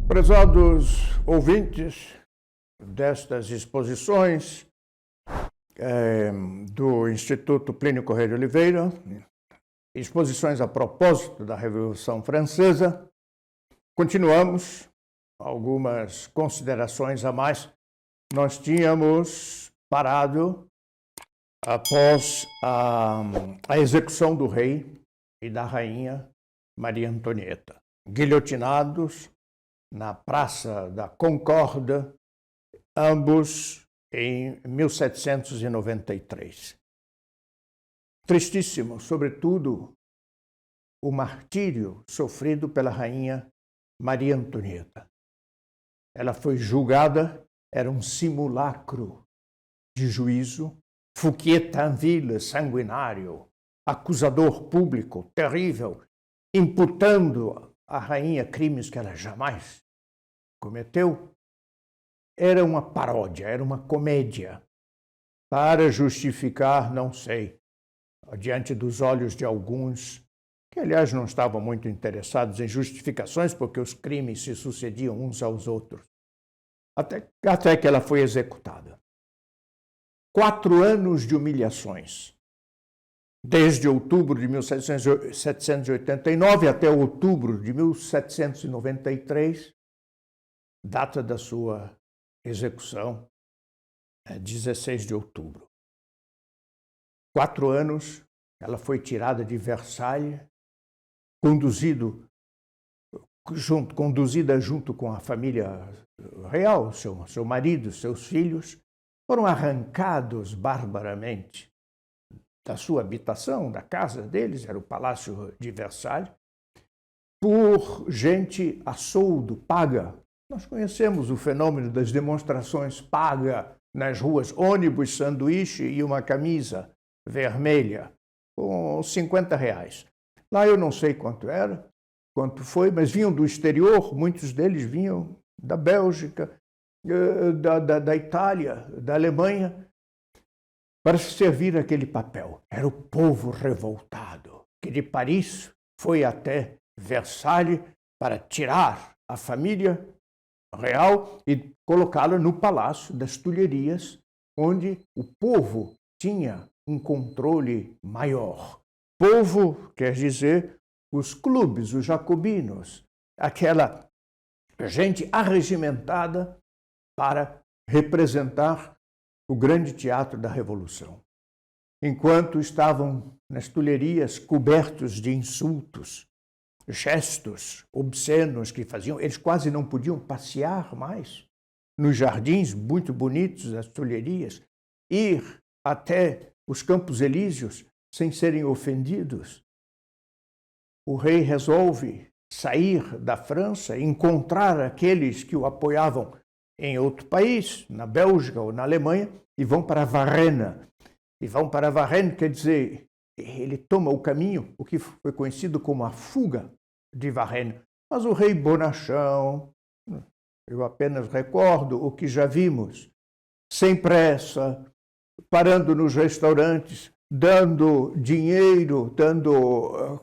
Prezados ouvintes destas exposições do Instituto Plínio Corrêa de Oliveira, exposições a propósito da Revolução Francesa, continuamos algumas considerações a mais. Nós tínhamos parado após a execução do rei e da rainha Maria Antonieta, guilhotinados na Praça da Concórdia, ambos em 1793. Tristíssimo, sobretudo, o martírio sofrido pela rainha Maria Antonieta. Ela foi julgada, era um simulacro de juízo, Fouquier-Tinville, sanguinário, acusador público, terrível, imputando à rainha crimes que ela jamais cometeu. Era uma paródia, era uma comédia, para justificar, não sei, diante dos olhos de alguns, que aliás não estavam muito interessados em justificações, porque os crimes se sucediam uns aos outros, até que ela foi executada. 4 anos de humilhações, desde outubro de 1789 até outubro de 1793, data da sua execução, 16 de outubro. 4 anos, ela foi tirada de Versalhes, conduzida junto com a família real, seu marido, seus filhos, foram arrancados barbaramente da sua habitação, da casa deles, era o Palácio de Versalhes, por gente a soldo, paga. Nós conhecemos o fenômeno das demonstrações paga nas ruas, ônibus, sanduíche e uma camisa vermelha, com R$50. Lá eu não sei quanto era, quanto foi, mas vinham do exterior, muitos deles vinham da Bélgica, da Itália, da Alemanha, para servir aquele papel. Era o povo revoltado, que de Paris foi até Versalhes para tirar a família real e colocá-la no Palácio das Tulherias, onde o povo tinha um controle maior. Povo quer dizer os clubes, os jacobinos, aquela gente arregimentada para representar o grande teatro da Revolução. Enquanto estavam nas Tulherias cobertos de insultos, gestos obscenos que faziam, eles quase não podiam passear mais nos jardins muito bonitos das Tulherias, ir até os Campos Elíseos sem serem ofendidos. O rei resolve sair da França, encontrar aqueles que o apoiavam em outro país, na Bélgica ou na Alemanha, e vão para Varennes. E vão para Varennes, quer dizer, ele toma o caminho, o que foi conhecido como a fuga de Varennes. Mas o rei bonachão, eu apenas recordo o que já vimos, sem pressa, parando nos restaurantes, dando dinheiro, dando,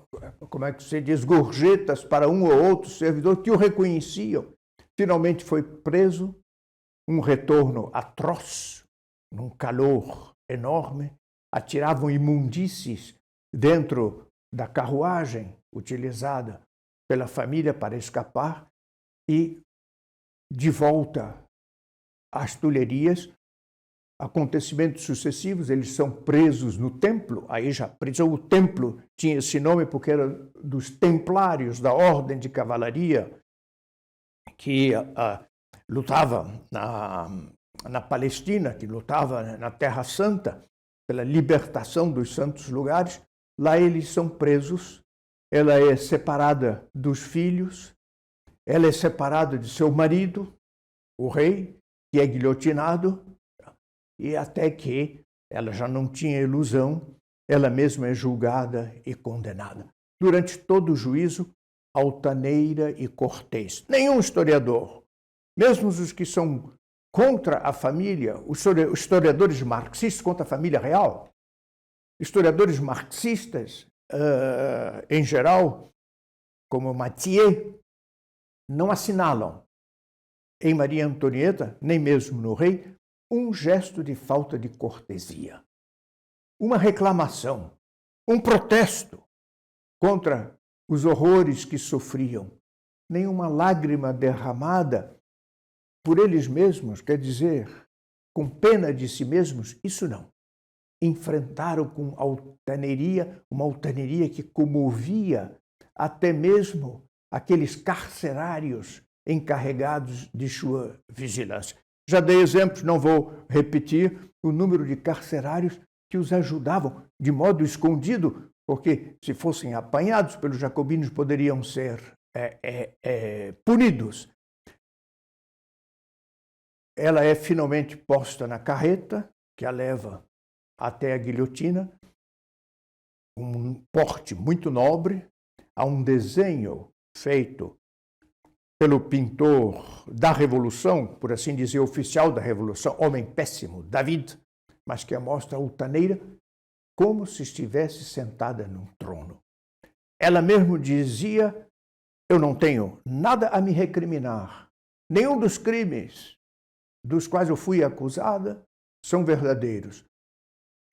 como é que se diz, gorjetas para um ou outro servidor que o reconheciam. Finalmente foi preso, um retorno atroz, num calor enorme, atiravam imundícies dentro da carruagem utilizada pela família para escapar e, de volta às Tulherias, acontecimentos sucessivos, eles são presos no templo, aí já prisão, o templo tinha esse nome porque era dos templários da Ordem de Cavalaria, que lutava na Palestina, que lutava na Terra Santa, pela libertação dos santos lugares. Lá eles são presos, ela é separada dos filhos, ela é separada de seu marido, o rei, que é guilhotinado, e até que ela já não tinha ilusão, ela mesma é julgada e condenada. Durante todo o juízo, altaneira e cortês. Nenhum historiador, mesmo os que são contra a família, os historiadores marxistas contra a família real, historiadores marxistas, em geral, como Mathieu, não assinalam em Maria Antonieta, nem mesmo no rei, um gesto de falta de cortesia, uma reclamação, um protesto contra os horrores que sofriam. Nenhuma lágrima derramada por eles mesmos, quer dizer, com pena de si mesmos, isso não. Enfrentaram com altaneria, uma altaneria que comovia até mesmo aqueles carcerários encarregados de sua vigilância. Já dei exemplos, não vou repetir o número de carcerários que os ajudavam de modo escondido, porque se fossem apanhados pelos jacobinos poderiam ser punidos. Ela é finalmente posta na carreta, que a leva até a guilhotina, um porte muito nobre, há um desenho feito pelo pintor da Revolução, por assim dizer, oficial da Revolução, homem péssimo, David, mas que mostra a altaneira como se estivesse sentada num trono. Ela mesmo dizia: eu não tenho nada a me recriminar, nenhum dos crimes dos quais eu fui acusada são verdadeiros.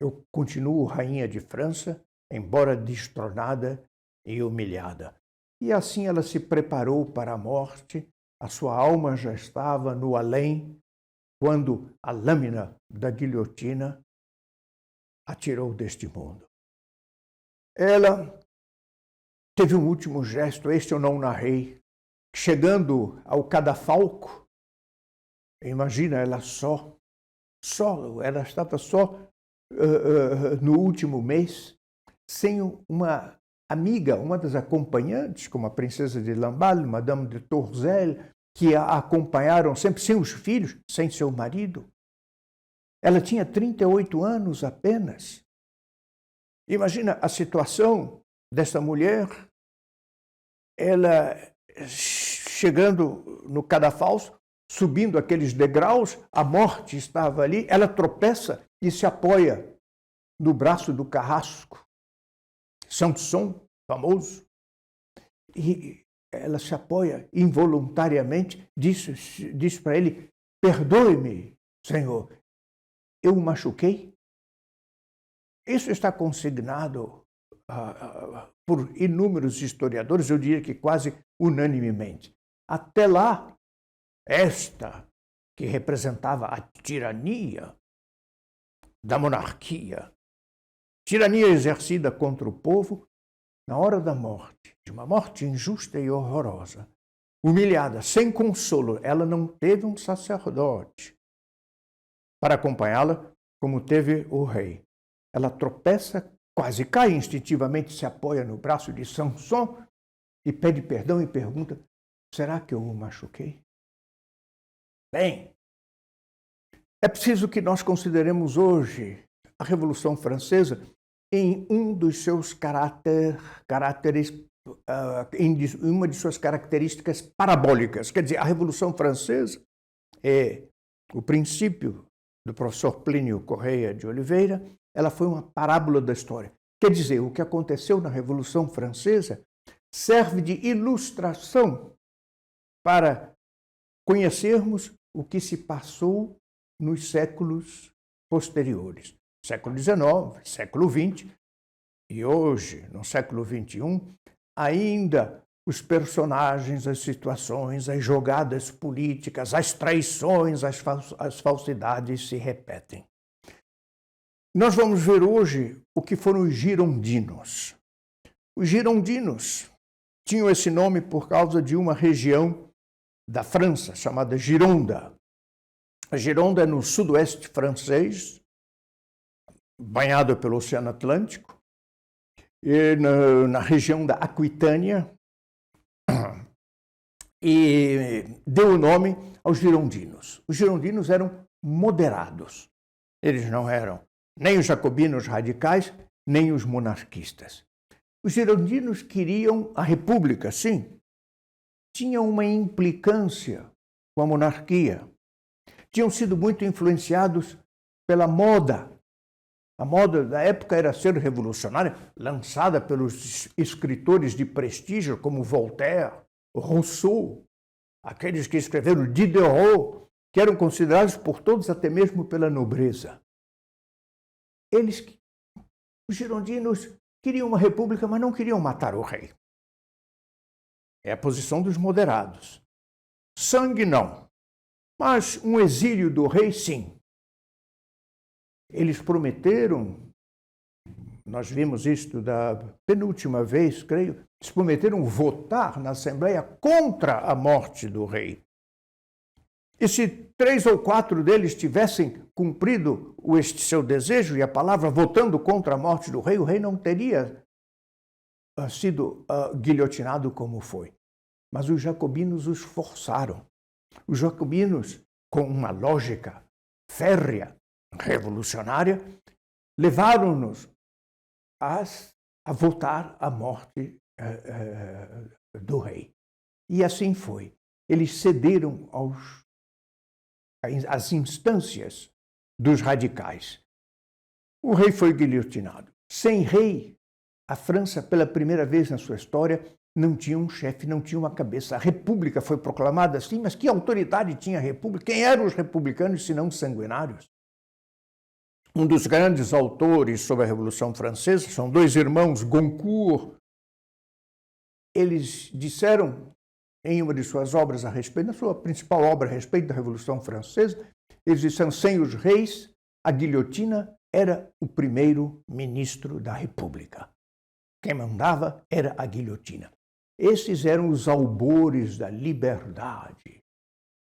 Eu continuo rainha de França, embora destronada e humilhada. E assim ela se preparou para a morte, a sua alma já estava no além, quando a lâmina da guilhotina a tirou deste mundo. Ela teve um último gesto, este eu não narrei, chegando ao cadafalco. Imagina, ela ela estava só no último mês, sem uma amiga, uma das acompanhantes, como a princesa de Lamballe, Madame de Tourzel, que a acompanharam sempre, sem os filhos, sem seu marido. Ela tinha 38 anos apenas. Imagina a situação dessa mulher, ela chegando no cadafalso, subindo aqueles degraus, a morte estava ali, ela tropeça e se apoia no braço do carrasco, Samson, famoso, e ela se apoia involuntariamente, diz para ele: perdoe-me, Senhor, eu o machuquei? Isso está consignado por inúmeros historiadores, eu diria que quase unanimemente. Até lá, esta que representava a tirania da monarquia, tirania exercida contra o povo, na hora da morte, de uma morte injusta e horrorosa, humilhada, sem consolo, ela não teve um sacerdote para acompanhá-la, como teve o rei. Ela tropeça, quase cai instintivamente, se apoia no braço de Samson e pede perdão e pergunta: será que eu o machuquei? Bem, é preciso que nós consideremos hoje a Revolução Francesa em um dos seus em uma de suas características parabólicas. Quer dizer, a Revolução Francesa é o princípio do professor Plínio Correia de Oliveira, ela foi uma parábola da história. Quer dizer, o que aconteceu na Revolução Francesa serve de ilustração para conhecermos o que se passou nos séculos posteriores. Século XIX, século XX e hoje, no século XXI, ainda os personagens, as situações, as jogadas políticas, as traições, as falsidades se repetem. Nós vamos ver hoje o que foram os girondinos. Os girondinos tinham esse nome por causa de uma região da França chamada Gironda. A Gironda é no sudoeste francês, banhada pelo Oceano Atlântico, e na região da Aquitânia, e deu o nome aos girondinos. Os girondinos eram moderados. Eles não eram nem os jacobinos radicais, nem os monarquistas. Os girondinos queriam a república, sim. Tinham uma implicância com a monarquia. Tinham sido muito influenciados pela moda. A moda da época era ser revolucionária, lançada pelos escritores de prestígio como Voltaire, Rousseau. aqueles que escreveram Diderot, que eram considerados por todos até mesmo pela nobreza. Eles, os girondinos, queriam uma república, mas não queriam matar o rei. É a posição dos moderados. Sangue, não. Mas um exílio do rei, sim. Eles prometeram, nós vimos isto da penúltima vez, creio, eles prometeram votar na Assembleia contra a morte do rei. E se 3 ou 4 deles tivessem cumprido este seu desejo e a palavra votando contra a morte do rei, o rei não teria sido guilhotinado como foi. Mas os jacobinos os forçaram. Os jacobinos, com uma lógica férrea, revolucionária, levaram-nos a votar a morte do rei. E assim foi. Eles cederam às instâncias dos radicais. O rei foi guilhotinado. Sem rei, a França, pela primeira vez na sua história, não tinha um chefe, não tinha uma cabeça. A república foi proclamada assim, mas que autoridade tinha a república? Quem eram os republicanos, se não sanguinários? Um dos grandes autores sobre a Revolução Francesa, são 2 irmãos, Goncourt. Eles disseram, em uma de suas obras a respeito, na sua principal obra a respeito da Revolução Francesa, eles disseram, sem os reis, a guilhotina era o primeiro-ministro da República. Quem mandava era a guilhotina. Esses eram os albores da liberdade,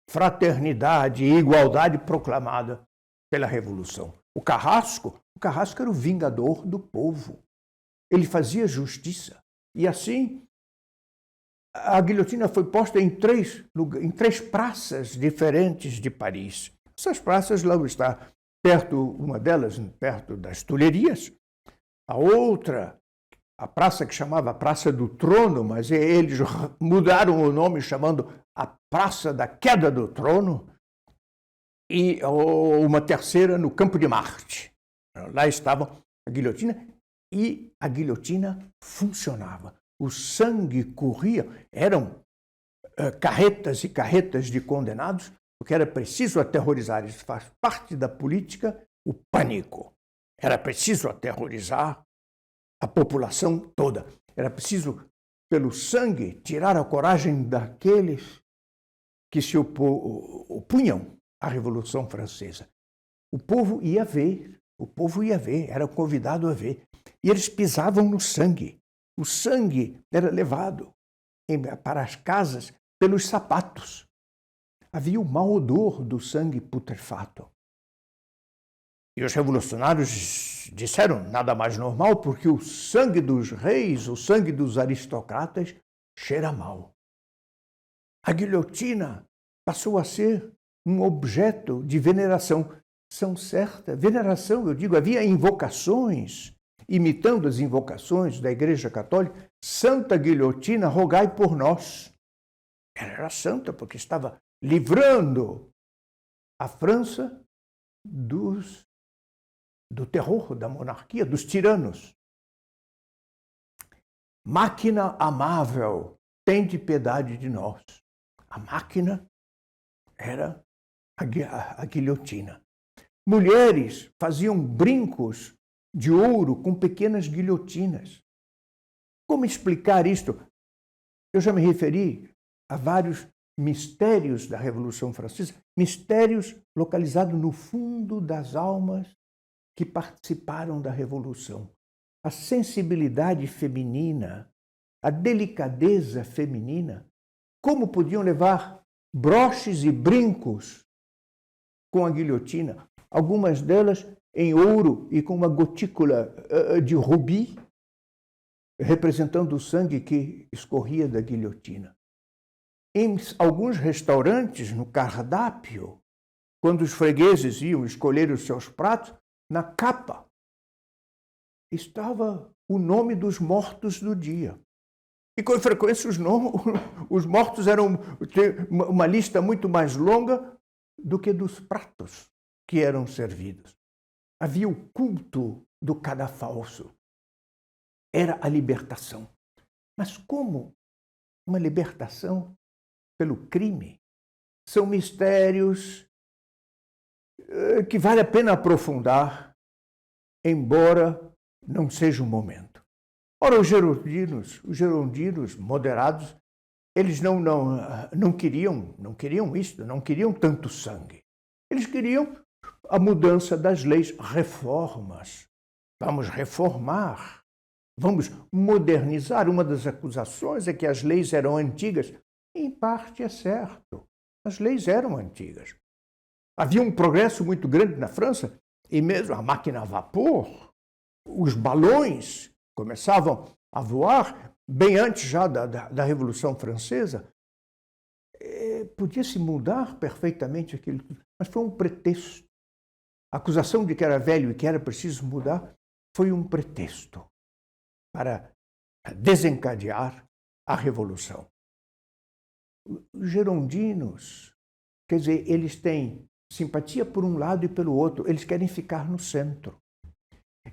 fraternidade e igualdade proclamada pela Revolução. O Carrasco era o vingador do povo. Ele fazia justiça. E assim, a guilhotina foi posta em 3 praças diferentes de Paris. Essas praças lá está perto, uma delas perto das Tulherias, a outra, a praça que chamava Praça do Trono, mas eles mudaram o nome chamando a Praça da Queda do Trono, e uma terceira no Campo de Marte. Lá estava a guilhotina e a guilhotina funcionava. O sangue corria, eram carretas e carretas de condenados, porque era preciso aterrorizar. Isso faz parte da política, o pânico. Era preciso aterrorizar a população toda. Era preciso, pelo sangue, tirar a coragem daqueles que se opunham à Revolução Francesa. O povo ia ver, era convidado a ver. E eles pisavam no sangue. O sangue era levado para as casas pelos sapatos. Havia o mau odor do sangue putrefato. E os revolucionários disseram nada mais normal, porque o sangue dos reis, o sangue dos aristocratas, cheira mal. A guilhotina passou a ser um objeto de veneração. São certa veneração, eu digo, havia invocações, imitando as invocações da Igreja Católica. Santa Guilhotina, rogai por nós. Ela era santa porque estava livrando a França do terror da monarquia, dos tiranos. Máquina amável, tende piedade de nós. A máquina era a guilhotina. Mulheres faziam brincos de ouro com pequenas guilhotinas. Como explicar isto? Eu já me referi a vários mistérios da Revolução Francesa, mistérios localizados no fundo das almas que participaram da Revolução. A sensibilidade feminina, a delicadeza feminina, como podiam levar broches e brincos com a guilhotina, algumas delas em ouro e com uma gotícula de rubi, representando o sangue que escorria da guilhotina. Em alguns restaurantes, no cardápio, quando os fregueses iam escolher os seus pratos, na capa estava o nome dos mortos do dia. E com frequência os mortos eram uma lista muito mais longa do que dos pratos que eram servidos. Havia o culto do cadafalso. Era a libertação. Mas como uma libertação pelo crime. São mistérios que vale a pena aprofundar, embora não seja o momento. Ora, os gerondinos moderados, eles não queriam isso, não queriam tanto sangue. Eles queriam a mudança das leis, reformas. Vamos reformar, vamos modernizar. Uma das acusações é que as leis eram antigas. Em parte é certo, as leis eram antigas. Havia um progresso muito grande na França, e mesmo a máquina a vapor, os balões começavam a voar bem antes já da Revolução Francesa. Podia-se mudar perfeitamente aquilo tudo, mas foi um pretexto. A acusação de que era velho e que era preciso mudar foi um pretexto para desencadear a Revolução. Os gerondinos, quer dizer, eles têm simpatia por um lado e pelo outro, eles querem ficar no centro.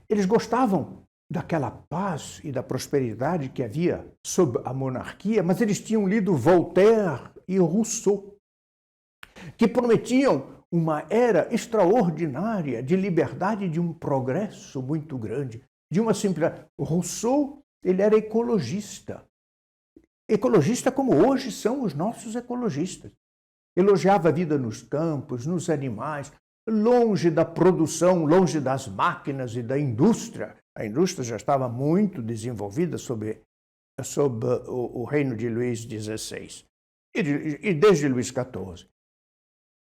Eles gostavam daquela paz e da prosperidade que havia sob a monarquia, mas eles tinham lido Voltaire e Rousseau, que prometiam uma era extraordinária de liberdade, de um progresso muito grande, de uma simplicidade. Rousseau, ele era ecologista. Ecologista como hoje são os nossos ecologistas. Elogiava a vida nos campos, nos animais, longe da produção, longe das máquinas e da indústria. A indústria já estava muito desenvolvida sob o reino de Luís XVI e desde Luís XIV.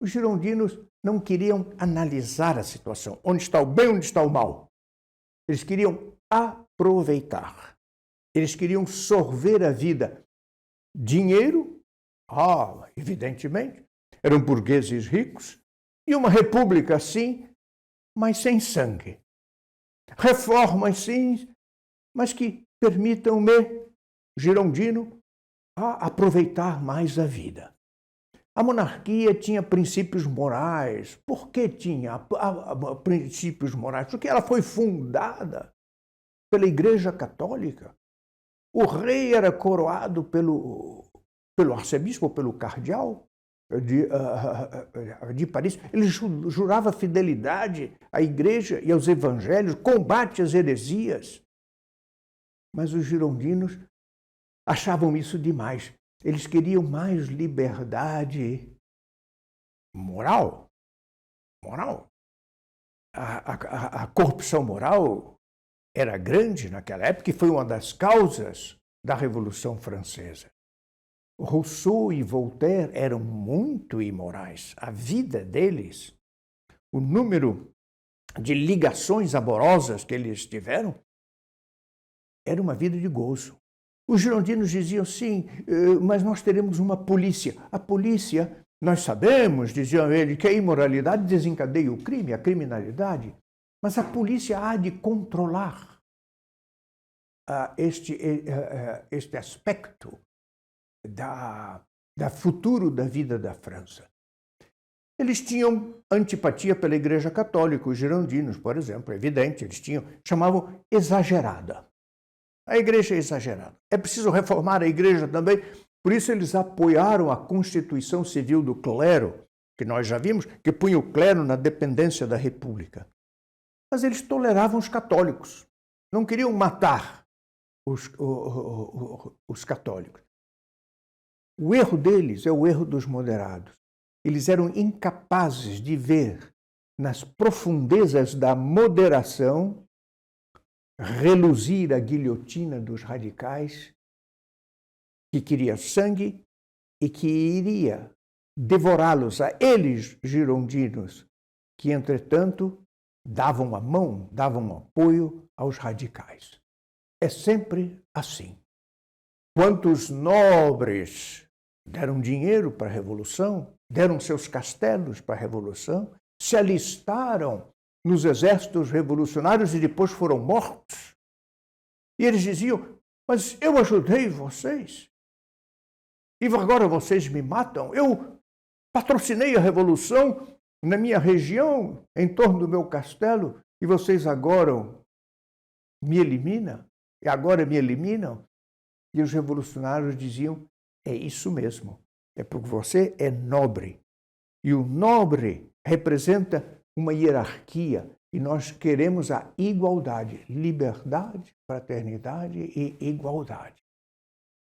Os girondinos não queriam analisar a situação, onde está o bem, onde está o mal. Eles queriam aproveitar. Eles queriam sorver a vida. Dinheiro, evidentemente, eram burgueses ricos, e uma república sim, mas sem sangue. Reformas sim, mas que permitam-me, girondino, aproveitar mais a vida. A monarquia tinha princípios morais. Por que tinha princípios morais? Porque ela foi fundada pela Igreja Católica. O rei era coroado pelo arcebispo, pelo cardeal de Paris. Ele jurava fidelidade à Igreja e aos evangelhos, combate às heresias. Mas os girondinos achavam isso demais. Eles queriam mais liberdade moral. A corrupção moral era grande naquela época e foi uma das causas da Revolução Francesa. Rousseau e Voltaire eram muito imorais. A vida deles, o número de ligações amorosas que eles tiveram, era uma vida de gozo. Os girondinos diziam, sim, mas nós teremos uma polícia. A polícia, nós sabemos, diziam eles, que a imoralidade desencadeia o crime, a criminalidade, mas a polícia há de controlar este aspecto da futuro da vida da França. Eles tinham antipatia pela Igreja Católica, os girondinos, por exemplo, é evidente, chamavam exagerada. A igreja é exagerada. É preciso reformar a igreja também. Por isso eles apoiaram a Constituição Civil do Clero, que nós já vimos, que punha o clero na dependência da República. Mas eles toleravam os católicos. Não queriam matar os católicos. O erro deles é o erro dos moderados. Eles eram incapazes de ver nas profundezas da moderação reluzir a guilhotina dos radicais que queria sangue e que iria devorá-los a eles, girondinos, que, entretanto, davam a mão, davam apoio aos radicais. É sempre assim. Quantos nobres deram dinheiro para a Revolução, deram seus castelos para a Revolução, se alistaram nos exércitos revolucionários e depois foram mortos. E eles diziam, mas eu ajudei vocês. E agora vocês me matam? Eu patrocinei a Revolução na minha região, em torno do meu castelo, e vocês agora me eliminam? E agora me eliminam? E os revolucionários diziam, é isso mesmo. é porque você é nobre. E o nobre representa uma hierarquia. E nós queremos a igualdade, liberdade, fraternidade e igualdade.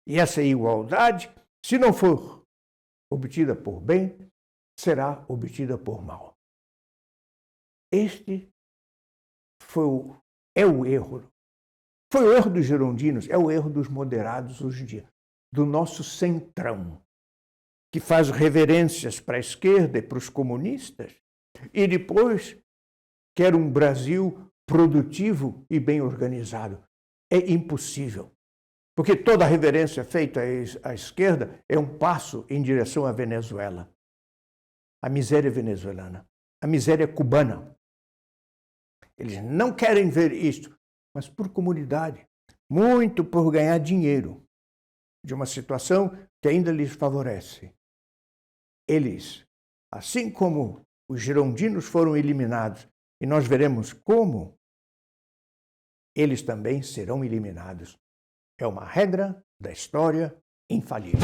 E essa igualdade, se não for obtida por bem, será obtida por mal. Este é o erro. Foi o erro dos girondinos, é o erro dos moderados hoje em dia, do nosso centrão, que faz reverências para a esquerda e para os comunistas, e depois quer um Brasil produtivo e bem organizado. É impossível, porque toda reverência feita à esquerda é um passo em direção à Venezuela. A miséria venezuelana, a miséria cubana. Eles não querem ver isto, mas por comodidade, muito por ganhar dinheiro de uma situação que ainda lhes favorece. Eles, assim como os girondinos foram eliminados, e nós veremos como eles também serão eliminados. É uma regra da história infalível.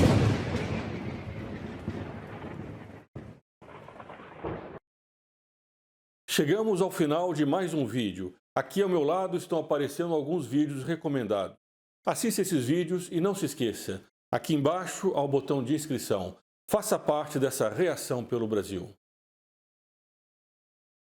Chegamos ao final de mais um vídeo. Aqui ao meu lado estão aparecendo alguns vídeos recomendados. Assista esses vídeos e não se esqueça, aqui embaixo há o botão de inscrição. Faça parte dessa reação pelo Brasil.